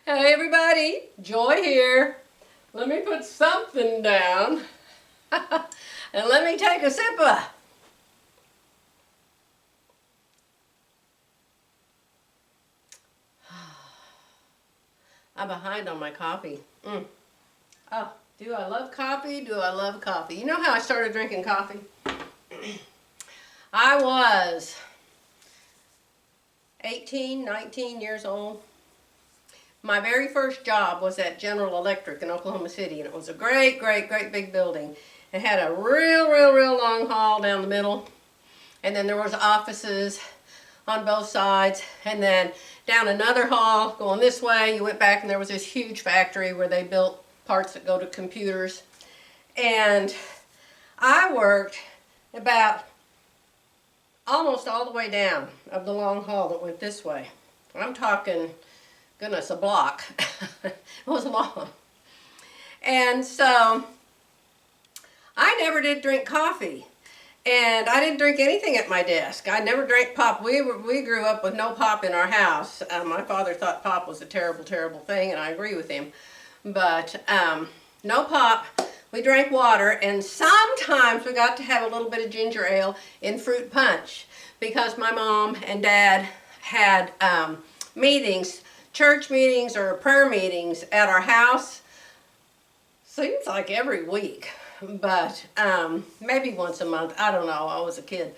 Hey everybody, Joy here. Let me put something down and let me take a sip of. I'm behind on my coffee. Oh, do I love coffee? Do I love coffee? You know how I started drinking coffee? I was 18, 19 years old. My very first job was at General Electric in Oklahoma City, and it was a great big building. It had a real long hall down the middle, and then there was offices on both sides, and then down another hall going this way. You went back and there was this huge factory where they built parts that go to computers. And I worked about almost all the way down of the long hall that went this way. I'm talking, goodness, a block. It was long. And so I never did drink coffee. And I didn't drink anything at my desk. I never drank pop. We grew up with no pop in our house. My father thought pop was a terrible thing, and I agree with him. But no pop. We drank water, and sometimes we got to have a little bit of ginger ale in fruit punch because my mom and dad had meetings, church meetings or prayer meetings at our house. Seems like every week. But maybe once a month. I don't know. I was a kid.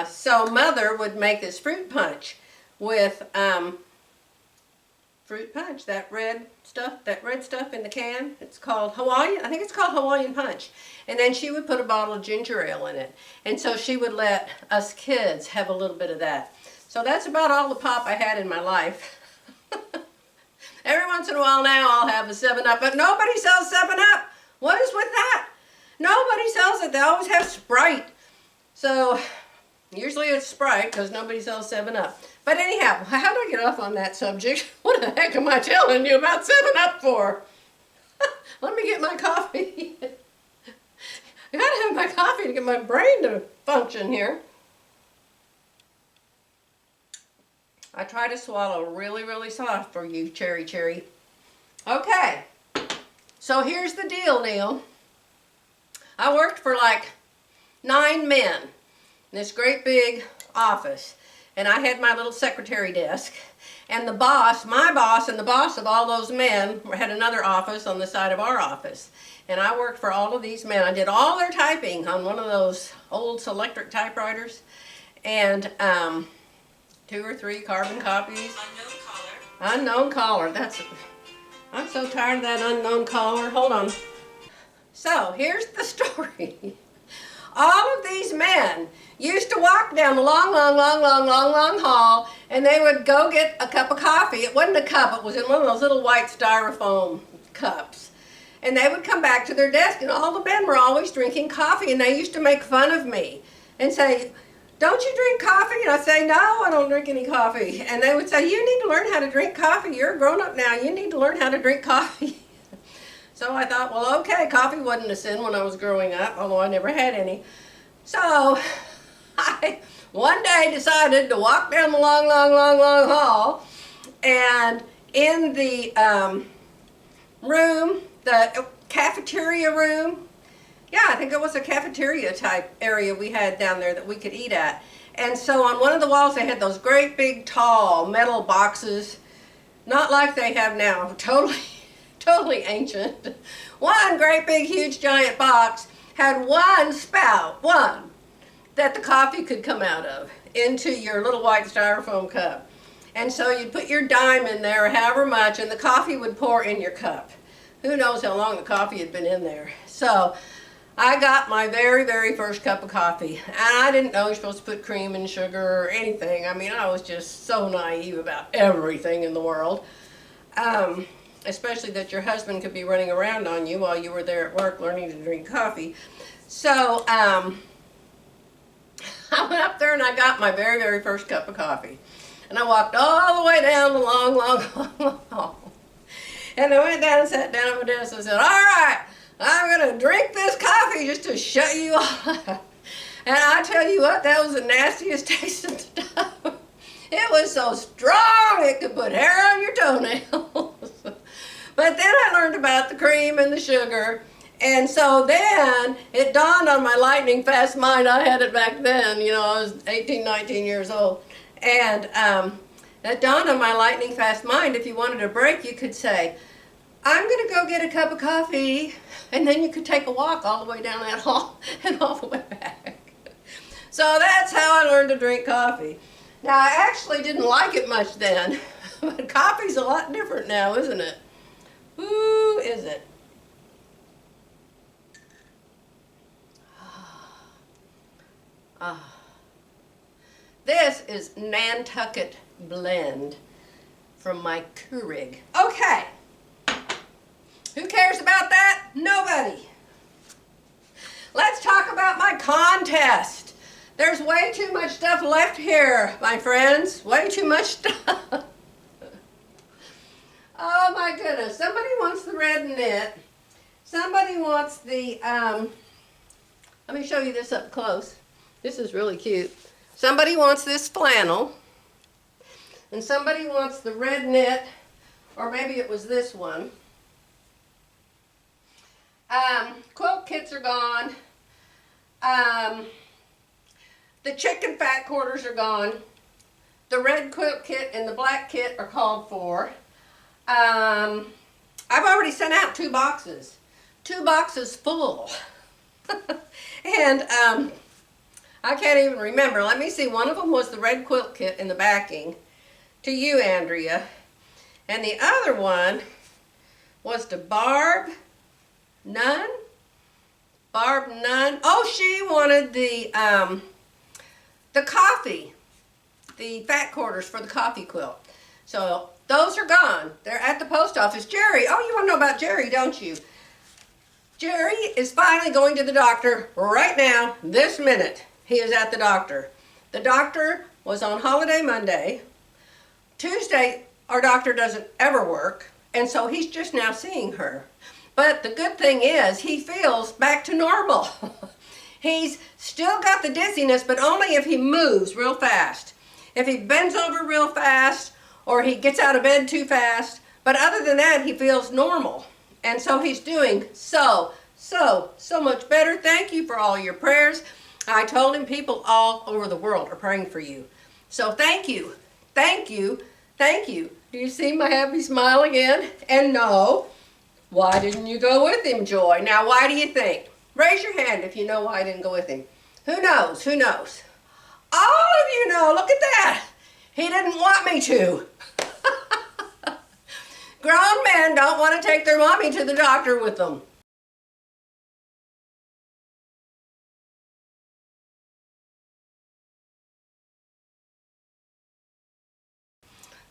So Mother would make this fruit punch with fruit punch, that red stuff in the can. It's called Hawaiian. I think it's called Hawaiian punch. And then she would put a bottle of ginger ale in it. And so she would let us kids have a little bit of that. So that's about all the pop I had in my life. Every once in a while now I'll have a 7-Up, but nobody sells 7-Up. What is with that? Nobody sells it. They always have Sprite. So, usually it's Sprite because nobody sells 7-Up. But anyhow, how do I get off on that subject? What the heck am I telling you about 7-Up for? Let me get my coffee. I gotta have my coffee to get my brain to function here. I try to swallow really soft for you, cherry. Okay. So here's the deal, Neil. I worked for like 9 men in this great big office, and I had my little secretary desk, and the boss, my boss, and the boss of all those men had another office on the side of our office, and I worked for all of these men. I did all their typing on one of those old Selectric typewriters, and 2 or 3 carbon copies. Unknown caller. I'm so tired of that unknown caller. Hold on. So, here's the story. All of these men used to walk down the long hall, and they would go get a cup of coffee. It wasn't a cup, it was in one of those little white styrofoam cups. And they would come back to their desk, and all the men were always drinking coffee, and they used to make fun of me and say, "Don't you drink coffee?" And I say, "No, I don't drink any coffee." And they would say, "You need to learn how to drink coffee. You're a grown-up now. You need to learn how to drink coffee." So I thought, well, okay, coffee wasn't a sin when I was growing up, although I never had any. So I one day decided to walk down the long hall, and in the room, the cafeteria room, yeah, I think it was a cafeteria type area we had down there that we could eat at. And so on one of the walls they had those great big tall metal boxes, not like they have now, totally ancient. One great big huge giant box had one spout, that the coffee could come out of into your little white styrofoam cup. And so you'd put your dime in there, however much, and the coffee would pour in your cup. Who knows how long the coffee had been in there. So I got my very first cup of coffee, and I didn't know you're supposed to put cream and sugar or anything. I mean, I was just so naive about everything in the world, especially that your husband could be running around on you while you were there at work learning to drink coffee. So I went up there and I got my very first cup of coffee, and I walked all the way down the long hall, and I went down and sat down at my desk and said, "All right, I'm going to drink this coffee just to shut you off." And I tell you what, that was the nastiest tasting stuff. It was so strong it could put hair on your toenail. about the cream and the sugar. And so then it dawned on my lightning fast mind. I had it back then, you know, I was 18, 19 years old. And it dawned on my lightning fast mind, if you wanted a break, you could say, I'm going to go get a cup of coffee. And then you could take a walk all the way down that hall and all the way back. So that's how I learned to drink coffee. Now, I actually didn't like it much then, but coffee's a lot different now, isn't it? Ooh, is it? This is Nantucket Blend from my Keurig. Okay. Who cares about that? Nobody. Let's talk about my contest. There's way too much stuff left here, my friends. Way too much stuff. Oh my goodness. Somebody wants the red knit. Somebody wants the, let me show you this up close. This is really cute. Somebody wants this flannel. And somebody wants the red knit, or maybe it was this one. Quilt kits are gone. The chicken fat quarters are gone. The red quilt kit and the black kit are called for. I've already sent out 2 boxes. 2 boxes full. And I can't even remember. Let me see. One of them was the red quilt kit in the backing. To you, Andrea. And the other one was to Barb Nunn. Barb Nunn. Oh, she wanted the coffee. The fat quarters for the coffee quilt. So those are gone. They're at the post office. Jerry. Oh, you want to know about Jerry, don't you? Jerry is finally going to the doctor right now, this minute. He is at the doctor. The doctor was on holiday Monday. Tuesday, our doctor doesn't ever work, and so he's just now seeing her. But the good thing is, he feels back to normal. He's still got the dizziness, but only if he moves real fast. If he bends over real fast, or he gets out of bed too fast. But other than that, he feels normal. And so he's doing so much better. Thank you for all your prayers. I told him people all over the world are praying for you. So thank you, thank you, thank you. Do you see my happy smile again? And no, why didn't you go with him, Joy? Now, why do you think? Raise your hand if you know why I didn't go with him. Who knows? Who knows? All of you know. Look at that. He didn't want me to. Grown men don't want to take their mommy to the doctor with them.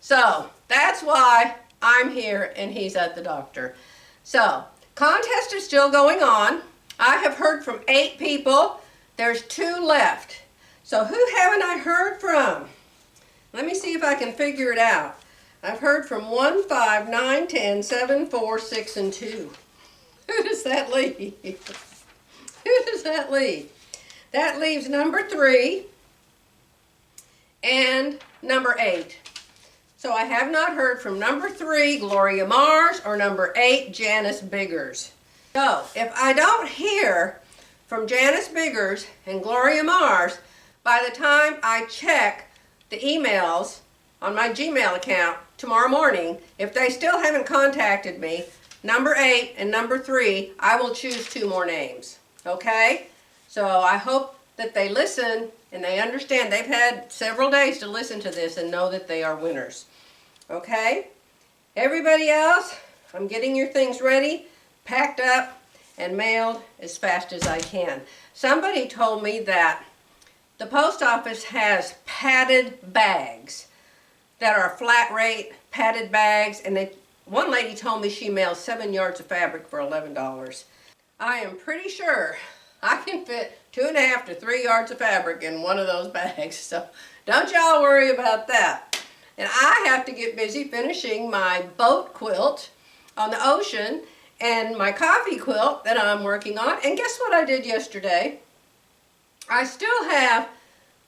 So that's why I'm here and he's at the doctor. So contest is still going on. I have heard from 8 people. There's 2 left. So who haven't I heard from? Let me see if I can figure it out. I've heard from 1, 5, 9, 10, 7, 4, 6, and 2. Who does that leave? Who does that leave? That leaves number 3 and number 8. So I have not heard from number 3, Gloria Mars, or number 8, Janice Biggers. So if I don't hear from Janice Biggers and Gloria Mars by the time I check the emails on my Gmail account tomorrow morning, if they still haven't contacted me, number 8 and number 3, I will choose 2 more names. Okay? So I hope that they listen and they understand. They've had several days to listen to this and know that they are winners. Okay? Everybody else, I'm getting your things ready, packed up, and mailed as fast as I can. Somebody told me that the post office has padded bags that are flat rate padded bags, and one lady told me she mails 7 yards of fabric for $11. I am pretty sure I can fit 2.5 to 3 yards of fabric in one of those bags, so don't y'all worry about that. And I have to get busy finishing my boat quilt on the ocean and my coffee quilt that I'm working on. And guess what I did yesterday? I still have,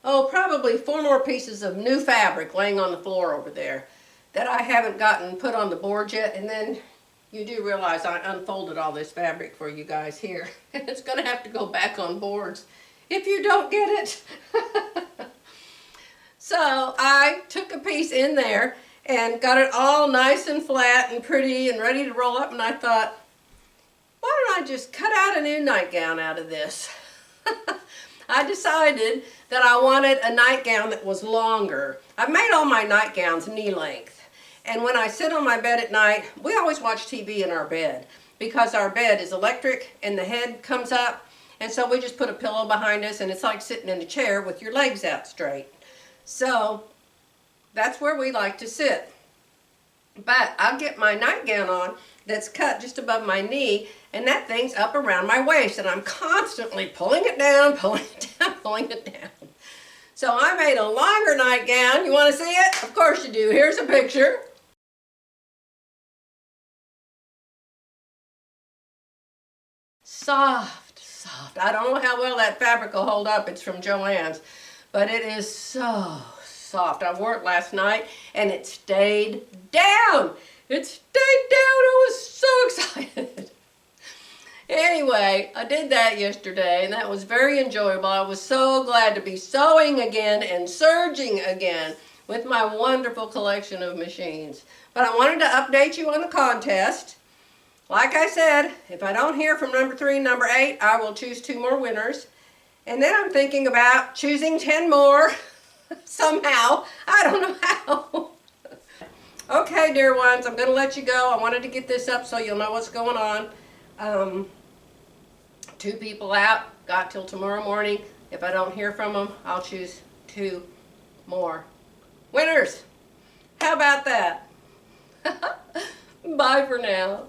probably 4 more pieces of new fabric laying on the floor over there that I haven't gotten put on the board yet. And then You do realize I unfolded all this fabric for you guys here. It's going to have to go back on boards if you don't get it. So I took a piece in there and got it all nice and flat and pretty and ready to roll up, and I thought, why don't I just cut out a new nightgown out of this? I decided that I wanted a nightgown that was longer. I've made all my nightgowns knee length. And when I sit on my bed at night, we always watch TV in our bed because our bed is electric and the head comes up. And so we just put a pillow behind us, and it's like sitting in a chair with your legs out straight. So that's where we like to sit. But I'll get my nightgown on that's cut just above my knee, and that thing's up around my waist, and I'm constantly pulling it down, pulling it down, pulling it down. So I made a longer nightgown. You want to see it? Of course you do. Here's a picture. Soft, soft. I don't know how well that fabric will hold up. It's from Joann's, but it is so soft. I wore it last night and it stayed down. It stayed down. I was so excited. Anyway, I did that yesterday and that was very enjoyable. I was so glad to be sewing again and serging again with my wonderful collection of machines. But I wanted to update you on the contest. Like I said, if I don't hear from number 3 and number 8, I will choose 2 more winners. And then I'm thinking about choosing 10 more somehow. I don't know how. Okay, dear ones, I'm going to let you go. I wanted to get this up so you'll know what's going on. 2 people out. Got till tomorrow morning. If I don't hear from them, I'll choose 2 more winners. How about that? Bye for now.